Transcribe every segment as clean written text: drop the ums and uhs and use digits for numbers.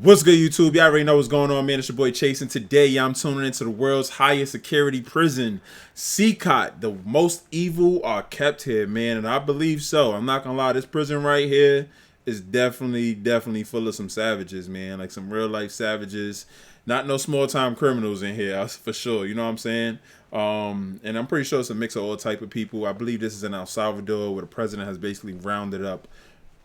What's good, YouTube? Y'all already know what's going on, man. It's your boy Chase, and today I'm tuning into the world's highest security prison, CECOT. The most evil are kept here, man, and I believe so. I'm not gonna lie, this prison right here is definitely full of some savages, man. Like some real life savages. Not no small time criminals in here, for sure. You know what I'm saying? And I'm pretty sure it's a mix of all type of people. I believe this is in El Salvador, where the president has basically rounded up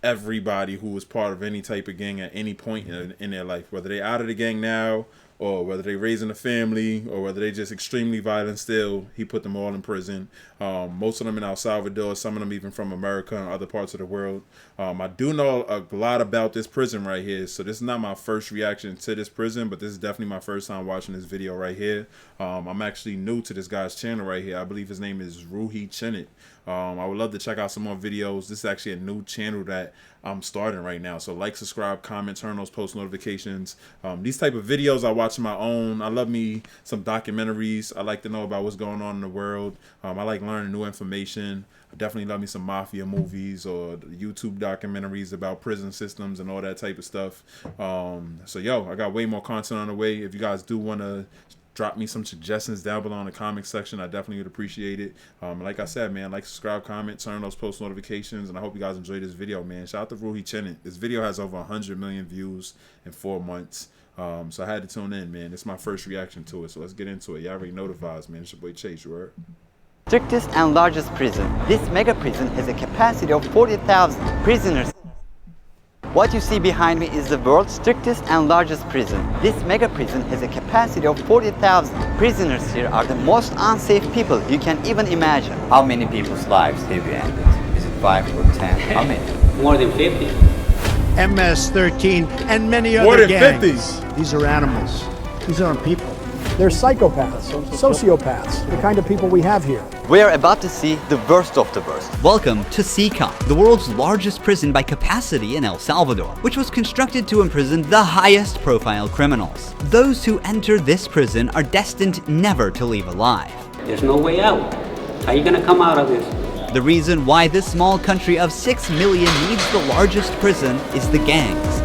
everybody who was part of any type of gang at any point in their life, whether they out of the gang now or whether they raising a family or whether they just extremely violent still. He put them all in prison. Most of them in El Salvador, some of them even from America and other parts of the world. I do know a lot about this prison right here, so this is not my first reaction to this prison, but this is definitely my first time watching this video right here. I'm actually new to this guy's channel right here. I believe his name is Ruhi Chenit. I would love to check out some more videos. This is actually a new channel that I'm starting right now. So like, subscribe, comment, turn those post notifications. These type of videos I watch on my own. I love me some documentaries. I like to know about what's going on in the world. I like learning new information. I definitely love me some mafia movies or YouTube documentaries about prison systems and all that type of stuff. So yo, I got way more content on the way. If you guys do want to drop me some suggestions down below in the comment section, I definitely would appreciate it. Like I said, man, like, subscribe, comment, turn those post notifications, and I hope you guys enjoyed this video, man. Shout out to Ruhi Chenit. This video has over 100 million views in 4 months. So I had to tune in, man. It's my first reaction to it, so let's get into it. Y'all already know the vibes, man. It's your boy Chase, you heard? Strictest and largest prison. This mega prison has a capacity of 40,000 prisoners. What you see behind me is the world's strictest and largest prison. This mega prison has a capacity of 40,000. Prisoners here are the most unsafe people you can even imagine. How many people's lives have you ended? Is it 5 or 10? How many? More than 50. MS-13 and many More other than gangs. 50. These are animals. These aren't people. They're psychopaths, sociopaths, the kind of people we have here. We are about to see the worst of the worst. Welcome to CECOT, the world's largest prison by capacity in El Salvador, which was constructed to imprison the highest profile criminals. Those who enter this prison are destined never to leave alive. There's no way out. How are you gonna come out of this? The reason why this small country of 6 million needs the largest prison is the gangs.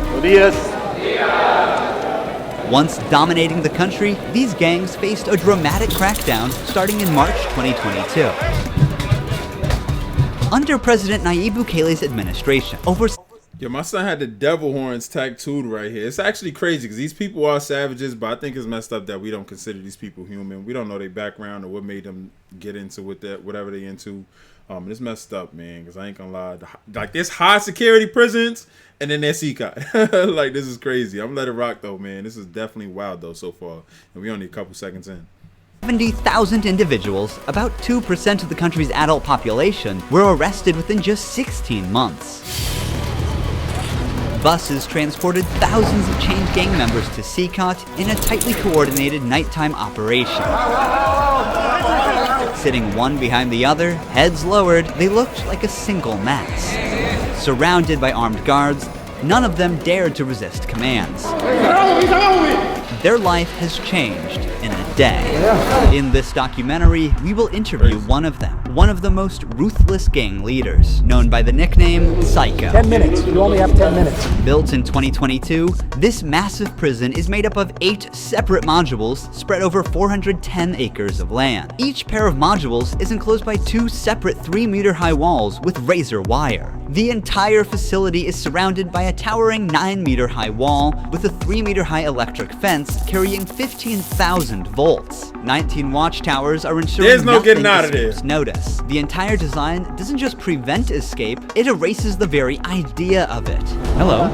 Once dominating the country, these gangs faced a dramatic crackdown starting in March 2022. Under President Nayib Bukele's administration, Yo, my son had the devil horns tattooed right here. It's actually crazy because these people are savages, but I think it's messed up that we don't consider these people human. We don't know their background or what made them get into whatever they into. It's messed up, man, because I ain't gonna lie. Like, there's high security prisons, and then there's CECOT. Like, this is crazy. I'm gonna let it rock, though, man. This is definitely wild, though, so far. And we only a couple seconds in. 70,000 individuals, about 2% of the country's adult population, were arrested within just 16 months. Buses transported thousands of chained gang members to CECOT in a tightly coordinated nighttime operation. Sitting one behind the other, heads lowered, they looked like a single mass. Surrounded by armed guards, none of them dared to resist commands. Their life has changed in a day. In this documentary, we will interview one of them, one of the most ruthless gang leaders, known by the nickname Psycho. 10 minutes. You only have 10 minutes. Built in 2022, this massive prison is made up of 8 separate modules spread over 410 acres of land. Each pair of modules is enclosed by 2 separate 3-meter-high walls with razor wire. The entire facility is surrounded by a towering 9-meter-high wall with a 3-meter-high electric fence carrying 15,000 volts. 19 watchtowers are ensuring There's no getting out of escapes there. notice. The entire design doesn't just prevent escape, it erases the very idea of it. Hello.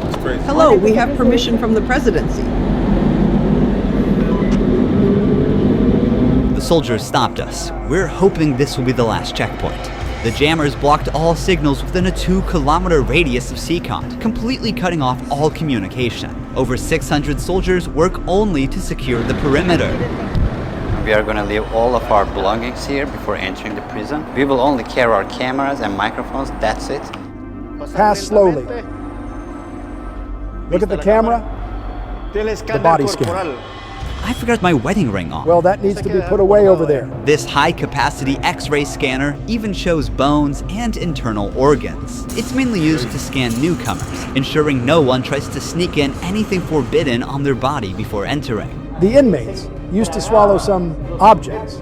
It's crazy. Hello, we have permission from the presidency. The soldiers stopped us. We're hoping this will be the last checkpoint. The jammers blocked all signals within a 2-kilometer radius of CECOT, completely cutting off all communication. Over 600 soldiers work only to secure the perimeter. We are gonna leave all of our belongings here before entering the prison. We will only carry our cameras and microphones, that's it. Pass slowly. Look at the camera, the body scan. I forgot my wedding ring on. Well, that needs to be put away over there. This high-capacity X-ray scanner even shows bones and internal organs. It's mainly used to scan newcomers, ensuring no one tries to sneak in anything forbidden on their body before entering. The inmates used to swallow some objects,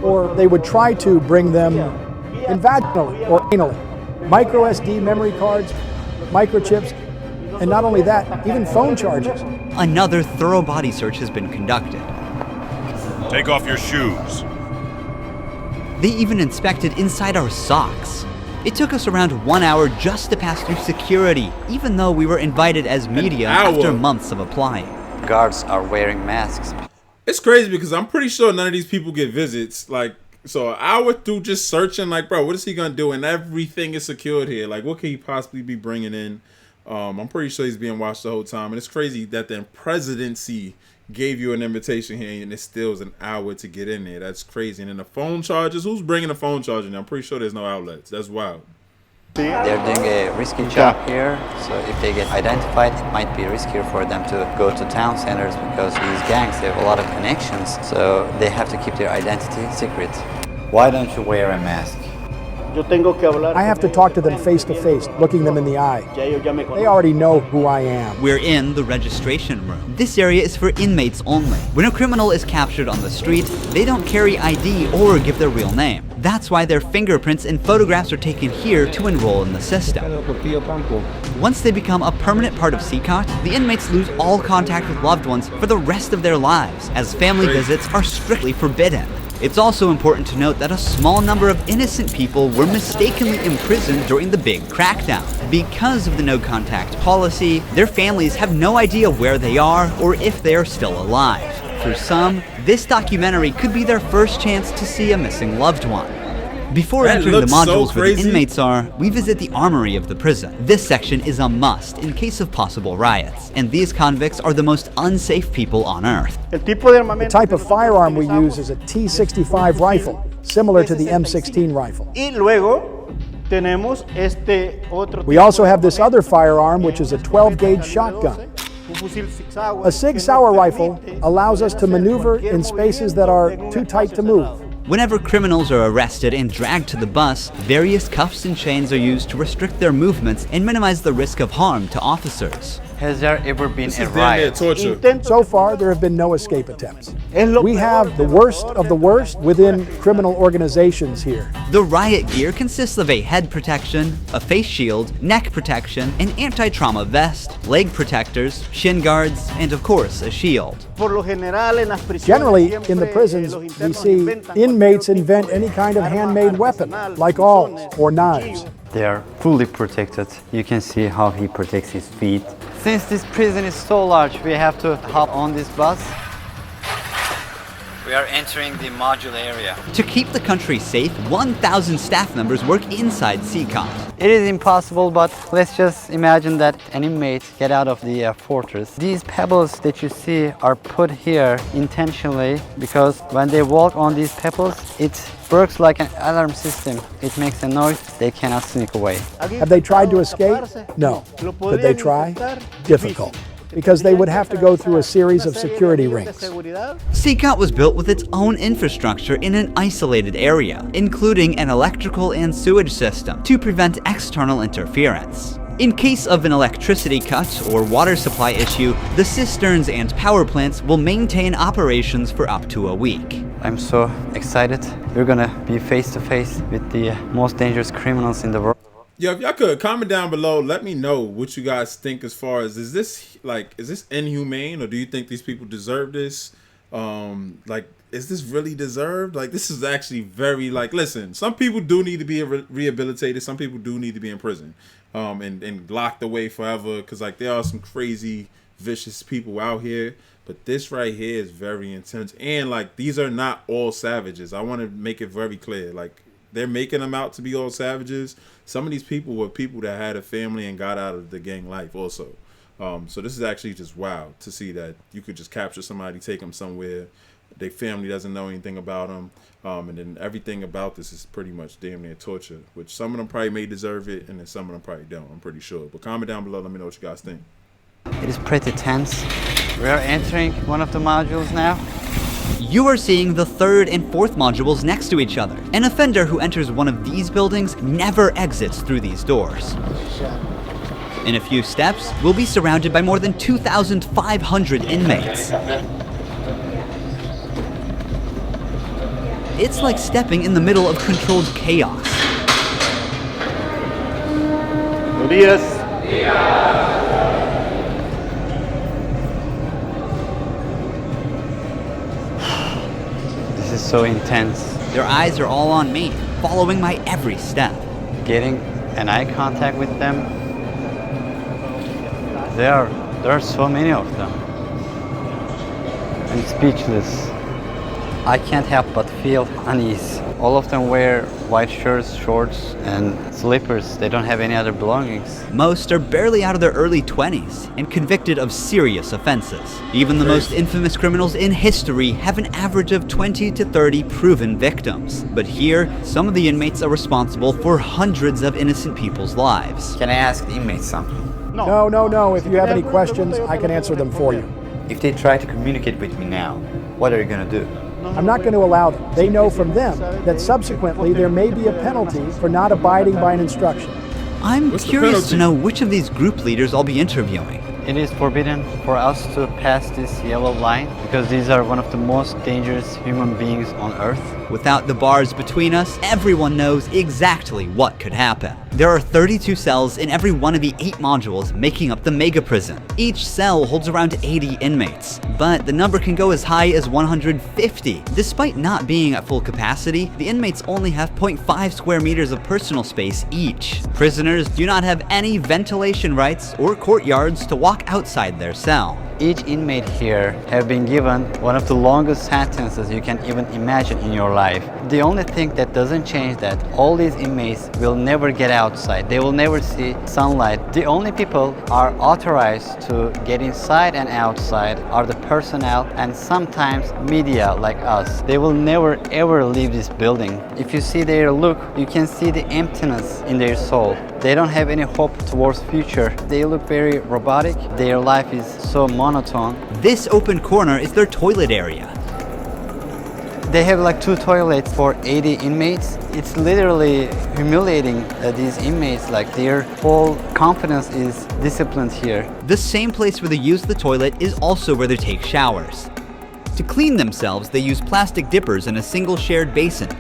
or they would try to bring them in vaginally or anally. Micro SD memory cards, microchips, and not only that, even phone chargers. Another thorough body search has been conducted. Take off your shoes. They even inspected inside our socks. It took us around 1 hour just to pass through security, even though we were invited as media after months of applying. Guards are wearing masks. It's crazy because I'm pretty sure none of these people get visits. Like, so an hour through just searching, like, bro, what is he gonna do? And everything is secured here. Like, what can he possibly be bringing in? I'm pretty sure he's being watched the whole time. And it's crazy that the presidency gave you an invitation here and it still is an hour to get in there. That's crazy. And then the phone charges, who's bringing the phone charger? I'm pretty sure there's no outlets. That's wild. They're doing a risky job here, so if they get identified, it might be riskier for them to go to town centers because these gangs, they have a lot of connections, so they have to keep their identity secret. Why don't you wear a mask? I have to talk to them face to face, looking them in the eye. They already know who I am. We're in the registration room. This area is for inmates only. When a criminal is captured on the street, they don't carry ID or give their real name. That's why their fingerprints and photographs are taken here to enroll in the system. Once they become a permanent part of CECOT, the inmates lose all contact with loved ones for the rest of their lives, as family visits are strictly forbidden. It's also important to note that a small number of innocent people were mistakenly imprisoned during the big crackdown. Because of the no-contact policy, their families have no idea where they are or if they are still alive. For some, this documentary could be their first chance to see a missing loved one. Before entering the modules where the inmates are, we visit the armory of the prison. This section is a must in case of possible riots, and these convicts are the most unsafe people on earth. The type of firearm we use is a T65 rifle, similar to the M16 rifle. We also have this other firearm, which is a 12-gauge shotgun. A Sig Sauer rifle allows us to maneuver in spaces that are too tight to move. Whenever criminals are arrested and dragged to the bus, various cuffs and chains are used to restrict their movements and minimize the risk of harm to officers. Has there ever been a riot? So far, there have been no escape attempts. We have the worst of the worst within criminal organizations here. The riot gear consists of a head protection, a face shield, neck protection, an anti-trauma vest, leg protectors, shin guards, and of course, a shield. Generally, in the prisons, we see inmates invent any kind of handmade weapon, like awls or knives. They are fully protected. You can see how he protects his feet. Since this prison is so large, we have to hop on this bus. We are entering the module area. To keep the country safe, 1,000 staff members work inside CECOT. It is impossible, but let's just imagine that an inmate get out of the fortress. These pebbles that you see are put here intentionally because when they walk on these pebbles, it works like an alarm system. It makes a noise, they cannot sneak away. Have they tried to escape? No. Could they try? Difficult, because they would have to go through a series of security rings. CECOT was built with its own infrastructure in an isolated area, including an electrical and sewage system to prevent external interference. In case of an electricity cut or water supply issue, the cisterns and power plants will maintain operations for up to a week. I'm so excited. We're gonna be face to face with the most dangerous criminals in the world. Yo, if y'all could comment down below, let me know what you guys think as far as is this inhumane, or do you think these people deserve this? Is this really deserved? Like, this is actually very, listen, some people do need to be rehabilitated. Some people do need to be in prison and locked away forever, because there are some crazy, vicious people out here. But this right here is very intense. And these are not all savages. I want to make it very clear. They're making them out to be all savages. Some of these people were people that had a family and got out of the gang life also. So this is actually just wild to see that you could just capture somebody, take them somewhere. Their family doesn't know anything about them. And then everything about this is pretty much damn near torture, which some of them probably may deserve it, and then some of them probably don't, I'm pretty sure. But comment down below, let me know what you guys think. It is pretty tense. We are entering one of the modules now. You are seeing the third and fourth modules next to each other. An offender who enters one of these buildings never exits through these doors. In a few steps, we'll be surrounded by more than 2,500 inmates. It's like stepping in the middle of controlled chaos. This is so intense. Their eyes are all on me, following my every step. Getting an eye contact with them. There are so many of them. I'm speechless. I can't help but feel unease. All of them wear white shirts, shorts, and slippers. They don't have any other belongings. Most are barely out of their early 20s and convicted of serious offenses. Even the most infamous criminals in history have an average of 20 to 30 proven victims. But here, some of the inmates are responsible for hundreds of innocent people's lives. Can I ask the inmates something? No. If you have any questions, I can answer them for you. If they try to communicate with me now, what are you gonna do? I'm not going to allow them. They know from them that subsequently there may be a penalty for not abiding by an instruction. I'm What's the curious to penalty? know which of these group leaders I'll be interviewing. It is forbidden for us to pass this yellow line because these are one of the most dangerous human beings on earth. Without the bars between us, everyone knows exactly what could happen. There are 32 cells in every one of the 8 modules making up the mega prison. Each cell holds around 80 inmates, but the number can go as high as 150. Despite not being at full capacity, the inmates only have 0.5 square meters of personal space each. Prisoners do not have any ventilation rights or courtyards to walk outside their cell. Each inmate here have been given one of the longest sentences you can even imagine in your life. The only thing that doesn't change that all these inmates will never get outside. They will never see sunlight. The only people are authorized to get inside and outside are the personnel and sometimes media like us. They will never ever leave this building. If you see their look, you can see the emptiness in their soul. They don't have any hope towards future. They look very robotic. Their life is so monotone. This open corner is their toilet area. They have like 2 toilets for 80 inmates. It's literally humiliating these inmates. Like their whole confidence is disciplined here. The same place where they use the toilet is also where they take showers. To clean themselves, they use plastic dippers in a single shared basin.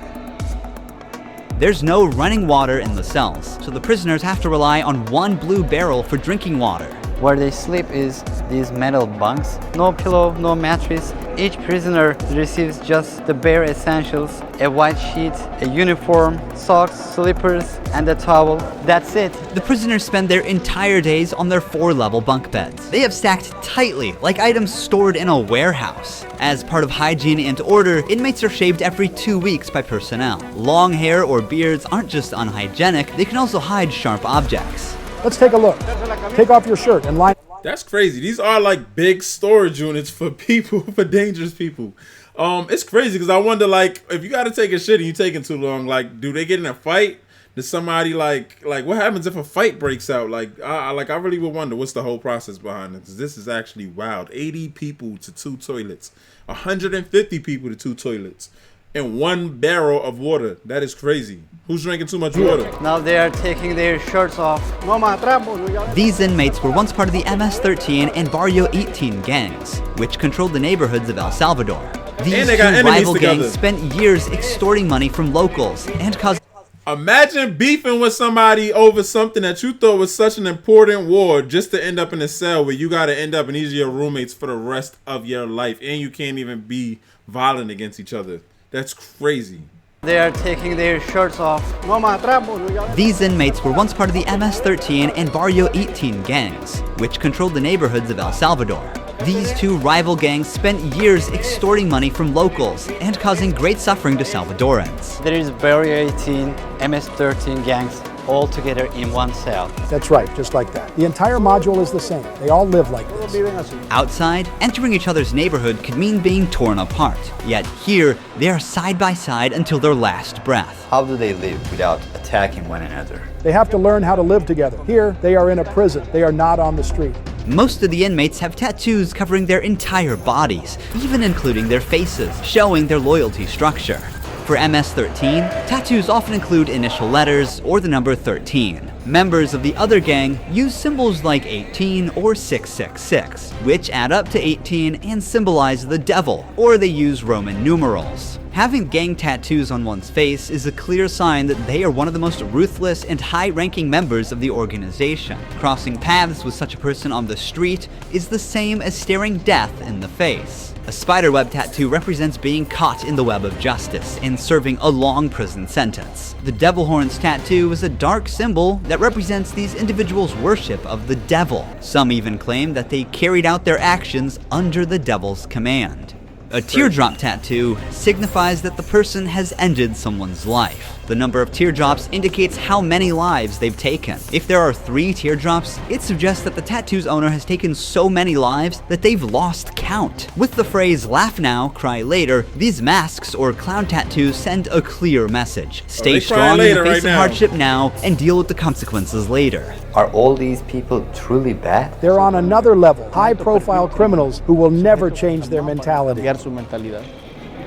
There's no running water in the cells, so the prisoners have to rely on one blue barrel for drinking water. Where they sleep is these metal bunks. No pillow, no mattress. Each prisoner receives just the bare essentials: a white sheet, a uniform, socks, slippers, and a towel. That's it. The prisoners spend their entire days on their 4-level bunk beds. They have stacked tightly, like items stored in a warehouse. As part of hygiene and order, inmates are shaved every 2 weeks by personnel. Long hair or beards aren't just unhygienic, they can also hide sharp objects. Let's take a look. Take off your shirt and line. That's crazy. These are like big storage units for people, for dangerous people. It's crazy because I wonder, like, if you got to take a shit and you taking too long, like, do they get in a fight? Does somebody like what happens if a fight breaks out? Like, I really would wonder what's the whole process behind it. 'Cause this is actually wild. 80 people to 2 toilets, 150 people to 2 toilets, and 1 barrel of water. That is crazy. Who's drinking too much water? Now they are taking their shirts off. These inmates were once part of the MS-13 and Barrio 18 gangs, which controlled the neighborhoods of El Salvador. These they two got enemies rival together. gangs spent years extorting money from locals and causing Imagine beefing with somebody over something that you thought was such an important war just to end up in a cell where you got to end up and these are your roommates for the rest of your life and you can't even be violent against each other. That's crazy. They are taking their shirts off. These inmates were once part of the MS-13 and Barrio 18 gangs, which controlled the neighborhoods of El Salvador. These two rival gangs spent years extorting money from locals and causing great suffering to Salvadorans. There is Barrio 18, MS-13 gangs all together in one cell. That's right, just like that. The entire module is the same. They all live like this. Outside, entering each other's neighborhood could mean being torn apart. Yet here, they are side by side until their last breath. How do they live without attacking one another? They have to learn how to live together. Here, they are in a prison. They are not on the street. Most of the inmates have tattoos covering their entire bodies, even including their faces, showing their loyalty structure. For MS-13, tattoos often include initial letters or the number 13. Members of the other gang use symbols like 18 or 666, which add up to 18 and symbolize the devil, or they use Roman numerals. Having gang tattoos on one's face is a clear sign that they are one of the most ruthless and high-ranking members of the organization. Crossing paths with such a person on the street is the same as staring death in the face. A spiderweb tattoo represents being caught in the web of justice and serving a long prison sentence. The devil horns tattoo is a dark symbol that represents these individuals' worship of the devil. Some even claim that they carried out their actions under the devil's command. A teardrop tattoo signifies that the person has ended someone's life. The number of teardrops indicates how many lives they've taken. If there are 3 teardrops, it suggests that the tattoo's owner has taken so many lives that they've lost count. With the phrase "laugh now, cry later," these masks or clown tattoos send a clear message. Stay strong in the face of hardship now and deal with the consequences later. Are all these people truly bad? They're on another level, high-profile criminals who will never change their mentality.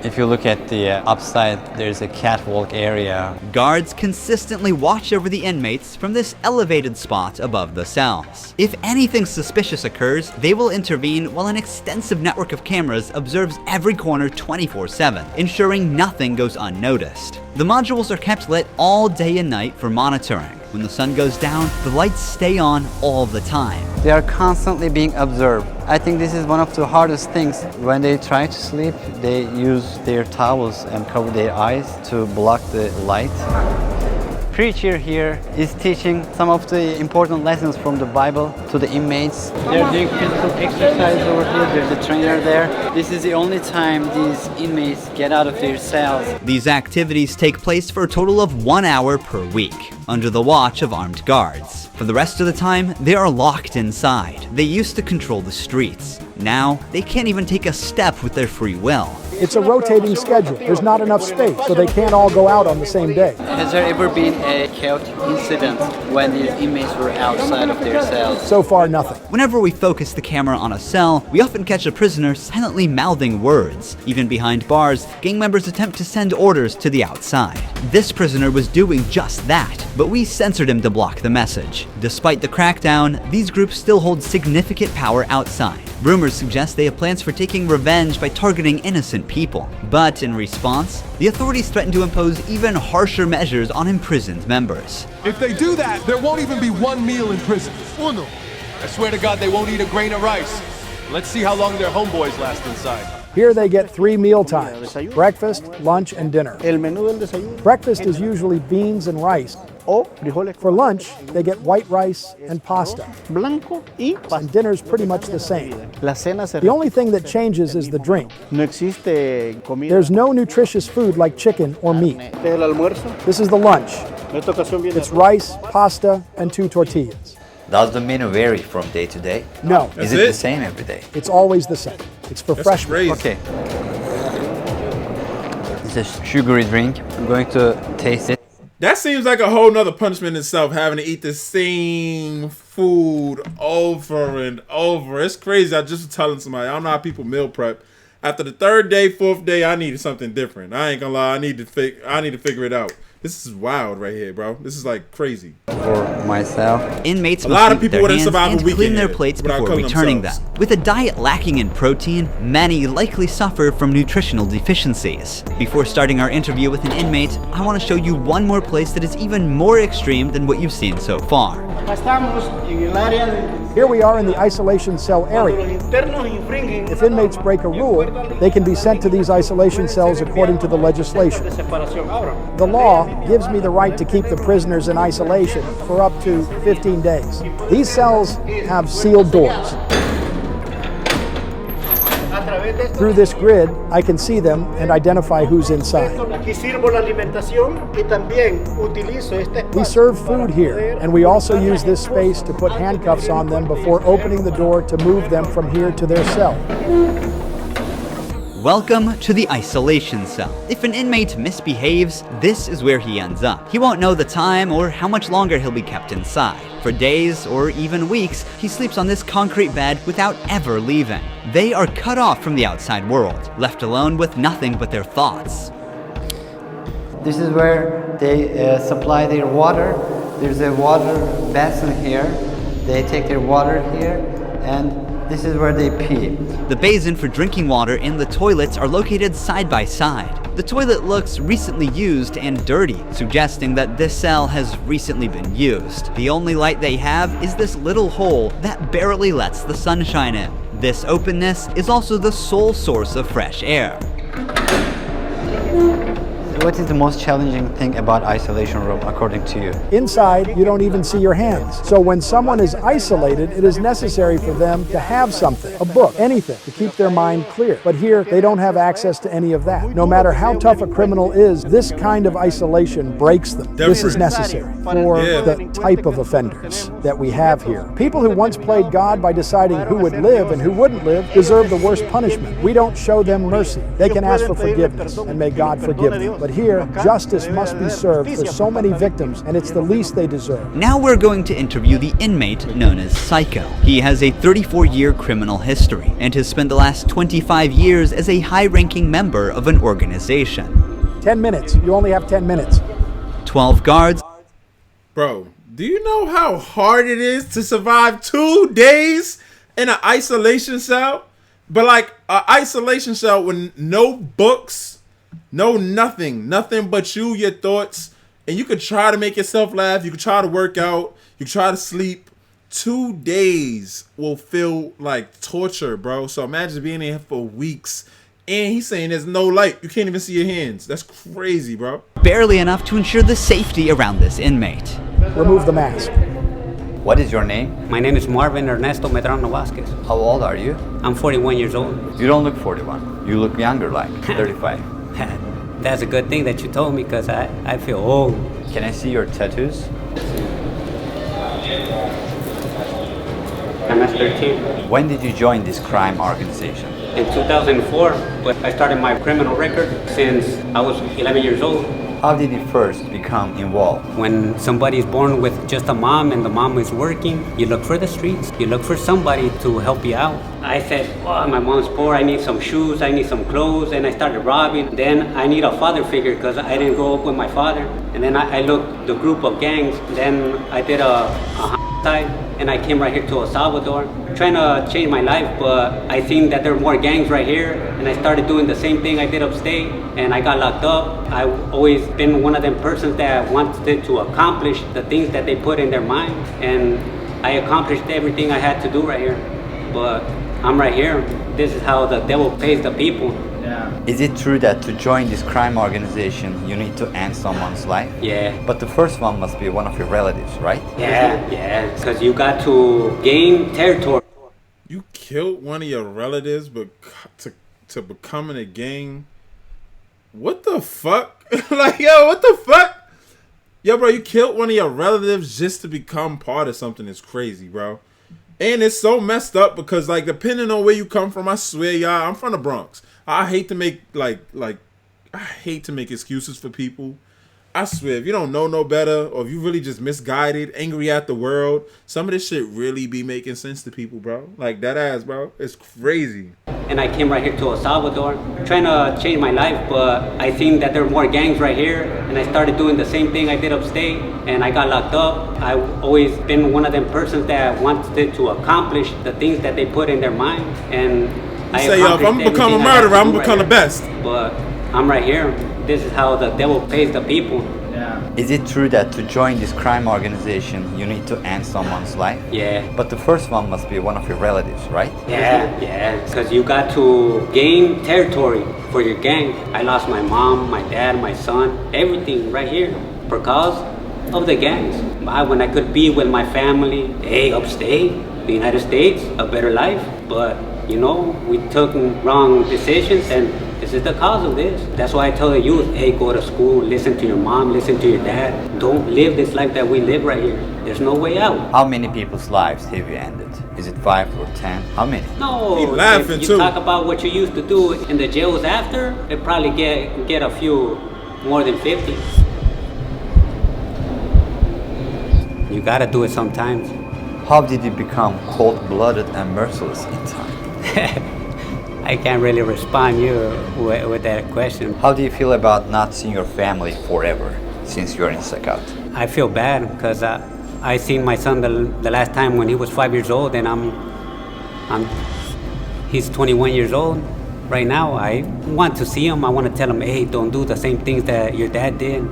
If you look at the upside, there's a catwalk area. Guards consistently watch over the inmates from this elevated spot above the cells. If anything suspicious occurs, they will intervene while an extensive network of cameras observes every corner 24/7, ensuring nothing goes unnoticed. The modules are kept lit all day and night for monitoring. When the sun goes down, the lights stay on all the time. They are constantly being observed. I think this is one of the hardest things. When they try to sleep, they use their towels and cover their eyes to block the light. Preacher here is teaching some of the important lessons from the Bible to the inmates. They're doing physical exercise over here. There's a trainer there. This is the only time these inmates get out of their cells. These activities take place for a total of 1 hour per week, under the watch of armed guards. For the rest of the time, they are locked inside. They used to control the streets. Now, they can't even take a step with their free will. It's a rotating schedule. There's not enough space, so they can't all go out on the same day. Has there ever been a chaotic incident when these inmates were outside of their cells? So far, nothing. Whenever we focus the camera on a cell, we often catch a prisoner silently mouthing words. Even behind bars, gang members attempt to send orders to the outside. This prisoner was doing just that, but we censored him to block the message. Despite the crackdown, these groups still hold significant power outside. Rumors suggest they have plans for taking revenge by targeting innocent people. But in response, the authorities threaten to impose even harsher measures on imprisoned members. If they do that, there won't even be one meal in prison. Uno. I swear to God, they won't eat a grain of rice. Let's see how long their homeboys last inside. Here they get 3 meal times: breakfast, lunch, and dinner. Breakfast is usually beans and rice. For lunch, they get white rice and pasta. And dinner's pretty much the same. The only thing that changes is the drink. There's no nutritious food like chicken or meat. This is the lunch. It's rice, pasta, and 2 tortillas. Does the menu vary from day to day? No. Is it the same every day? It's always the same. It's for freshmen. Okay. It's a sugary drink. I'm going to taste it. That seems like a whole nother punishment in itself, having to eat the same food over and over. It's crazy. I just was telling somebody, I don't know how people meal prep. After the 3rd day, 4th day, I needed something different. I ain't gonna lie, I need to figure it out. This is wild right here, bro. This is like crazy. For myself. Inmates a lot of people their would hands survive and a weekend clean their plates before returning them. With a diet lacking in protein, many likely suffer from nutritional deficiencies. Before starting our interview with an inmate, I want to show you one more place that is even more extreme than what you've seen so far. Here we are in the isolation cell area. If inmates break a rule, they can be sent to these isolation cells according to the legislation. The law gives me the right to keep the prisoners in isolation for up to 15 days. These cells have sealed doors. Through this grid, I can see them and identify who's inside. We serve food here, and we also use this space to put handcuffs on them before opening the door to move them from here to their cell. Welcome to the isolation cell. If an inmate misbehaves, this is where he ends up. He won't know the time or how much longer he'll be kept inside. For days or even weeks, he sleeps on this concrete bed without ever leaving. They are cut off from the outside world, left alone with nothing but their thoughts. This is where they supply their water. There's a water basin here. They take their water here, and this is where they pee. The basin for drinking water and the toilets are located side by side. The toilet looks recently used and dirty, suggesting that this cell has recently been used. The only light they have is this little hole that barely lets the sunshine in. This openness is also the sole source of fresh air. What is the most challenging thing about isolation room according to you? Inside, you don't even see your hands. So when someone is isolated, it is necessary for them to have something, a book, anything, to keep their mind clear. But here, they don't have access to any of that. No matter how tough a criminal is, this kind of isolation breaks them. This is necessary for the type of offenders that we have here. People who once played God by deciding who would live and who wouldn't live deserve the worst punishment. We don't show them mercy. They can ask for forgiveness, and may God forgive them. But here, justice must be served for so many victims, and it's the least they deserve. Now we're going to interview the inmate known as Psycho. He has a 34-year criminal history and has spent the last 25 years as a high-ranking member of an organization. 10 minutes. You only have 10 minutes. 12 guards. Bro, do you know how hard it is to survive 2 days in an isolation cell? But like an isolation cell with no books, no nothing but you, your thoughts, and you could try to make yourself laugh, you could try to work out, you could try to sleep. 2 days will feel like torture, bro. So imagine being in here for weeks, and he's saying there's no light. You can't even see your hands. That's crazy, bro. Barely enough to ensure the safety around this inmate. Remove the mask. What is your name? My name is Marvin Ernesto Medrano Vasquez. How old are you? I'm 41 years old. You don't look 41. You look younger, like 35. That's a good thing that you told me, because I feel old. Can I see your tattoos? MS-13. When did you join this crime organization? In 2004, but I started my criminal record since I was 11 years old. How did you first become involved? When somebody's born with just a mom and the mom is working, you look for the streets. You look for somebody to help you out. I said, oh, my mom's poor, I need some shoes, I need some clothes, and I started robbing. Then I need a father figure because I didn't grow up with my father. And then I looked the group of gangs. Then I did a side, and I came right here to El Salvador, trying to change my life, but I think that there are more gangs right here, and I started doing the same thing I did upstate, and I got locked up. I've always been one of them persons that wanted to accomplish the things that they put in their mind, and I accomplished everything I had to do right here, but I'm right here. This is how the devil pays the people. Is it true that to join this crime organization, you need to end someone's life? Yeah. But the first one must be one of your relatives, right? Yeah, because you got to gain territory. You killed one of your relatives, but to become in a gang? What the fuck? Like, yo, what the fuck? Yo, bro, you killed one of your relatives just to become part of something that's crazy, bro. And it's so messed up because, like, depending on where you come from, I swear, y'all, I'm from the Bronx. I hate to make I hate to make excuses for people. I swear, if you don't know no better, or if you really just misguided, angry at the world, some of this shit really be making sense to people, bro. Like, that ass, bro. It's crazy. And I came right here to El Salvador, trying to change my life, but I think that there are more gangs right here, and I started doing the same thing I did upstate, and I got locked up. I've always been one of them persons that wanted to accomplish the things that they put in their mind, and I say, yo, if I'm gonna become a murderer, I'm gonna become the best. But I'm right here. This is how the devil pays the people. Is it true that to join this crime organization, you need to end someone's life? Yeah. But the first one must be one of your relatives, right? Yeah. Because you got to gain territory for your gang. I lost my mom, my dad, my son, everything right here because of the gangs. When I could be with my family, upstate, the United States, a better life. But, you know, we took wrong decisions and This is the cause of this. That's why I tell the youth, hey, go to school, listen to your mom, listen to your dad. Don't live this life that we live right here. There's no way out. How many people's lives have you ended? Is it 5 or 10? How many? No, He laughing if you too. talk about what you used to do in the jails after, it probably get a few more than 50. You gotta do it sometimes. How did you become cold-blooded and merciless in time? I can't really respond you with that question. How do you feel about not seeing your family forever since you're in CECOT? I feel bad because I seen my son the last time when he was 5 years old, and he's 21 years old right now. I want to see him. I want to tell him, hey, don't do the same things that your dad did.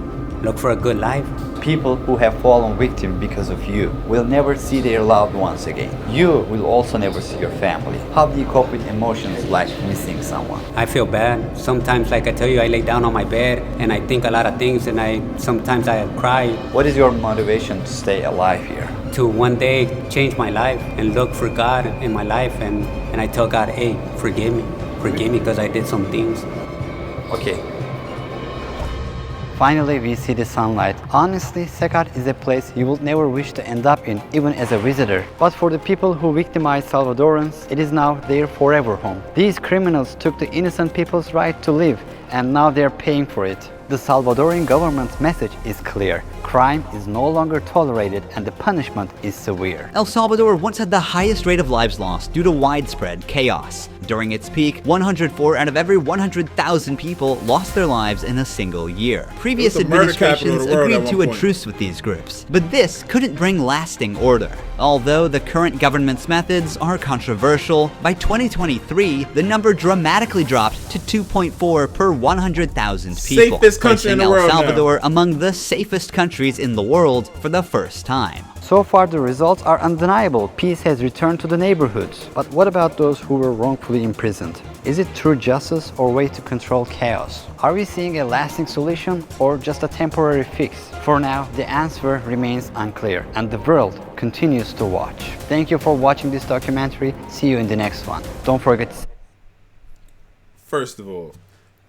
Look for a good life. People who have fallen victim because of you will never see their loved ones again. You will also never see your family. How do you cope with emotions like missing someone? I feel bad. Sometimes, like I tell you, I lay down on my bed and I think a lot of things, and sometimes I cry. What is your motivation to stay alive here? To one day change my life and look for God in my life, and I tell God, hey, forgive me because I did some things. Okay. Finally, we see the sunlight. Honestly, CECOT is a place you would never wish to end up in, even as a visitor. But for the people who victimized Salvadorans, it is now their forever home. These criminals took the innocent people's right to live, and now they're paying for it. The Salvadoran government's message is clear. Crime is no longer tolerated and the punishment is severe. El Salvador once had the highest rate of lives lost due to widespread chaos. During its peak, 104 out of every 100,000 people lost their lives in a single year. Previous administrations agreed to a truce with these groups, but this couldn't bring lasting order. Although the current government's methods are controversial, by 2023, the number dramatically dropped to 2.4 per 100,000 people, placing El Salvador among the safest countries in the world for the first time. So far, the results are undeniable. Peace has returned to the neighborhoods. But what about those who were wrongfully imprisoned? Is it true justice or way to control chaos? Are we seeing a lasting solution or just a temporary fix? For now, the answer remains unclear and the world continues to watch. Thank you for watching this documentary. See you in the next one. Don't forget to... First of all,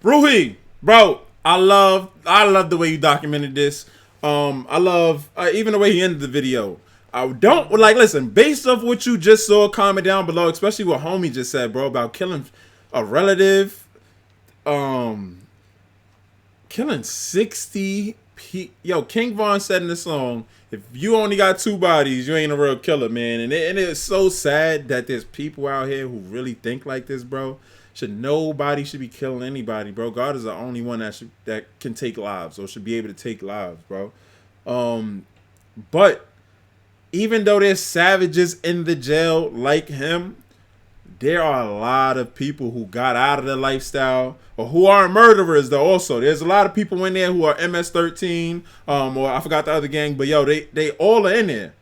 Ruhi, bro, I love the way you documented this. I love even the way he ended the video. I don't like, listen, based off what you just saw, comment down below, especially what homie just said, bro, about killing a relative, killing 60 people. Yo, King Von said in the song, if you only got 2 bodies, you ain't a real killer, man. And it's so sad that there's people out here who really think like this, bro. Nobody should be killing anybody, bro. God is the only one that can take lives or should be able to take lives, bro. But even though there's savages in the jail like him, there are a lot of people who got out of the lifestyle or who aren't murderers though. Also, there's a lot of people in there who are MS-13, or I forgot the other gang, but yo, they all are in there.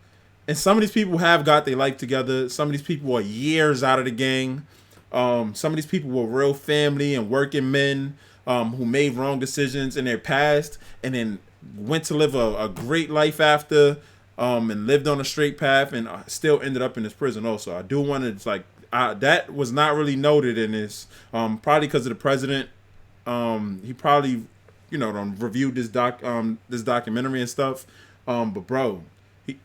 And some of these people have got their life together. Some of these people are years out of the gang. Some of these people were real family and working men who made wrong decisions in their past and then went to live a great life after, and lived on a straight path and still ended up in this prison also. I do want to, like, that was not really noted in this, probably because of the president. He probably, reviewed this documentary and stuff. But bro,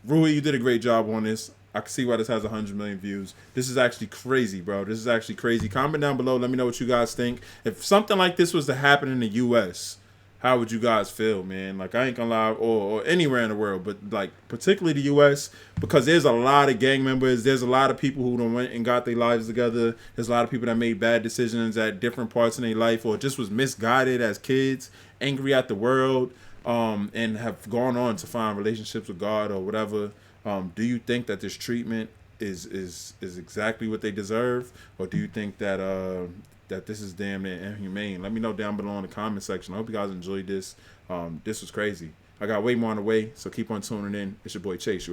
Rui, you did a great job on this. I can see why this has 100 million views. This is actually crazy, bro. This is actually crazy. Comment down below. Let me know what you guys think. If something like this was to happen in the U.S., how would you guys feel, man? Like, I ain't gonna lie, or anywhere in the world, but like particularly the U.S., because there's a lot of gang members. There's a lot of people who done went and got their lives together. There's a lot of people that made bad decisions at different parts in their life, or just was misguided as kids, angry at the world, and have gone on to find relationships with God or whatever. Do you think that this treatment is exactly what they deserve, or do you think that that this is damn near inhumane? Let me know down below in the comment section. I hope you guys enjoyed this. This was crazy. I got way more on the way, so keep on tuning in. It's your boy Chase.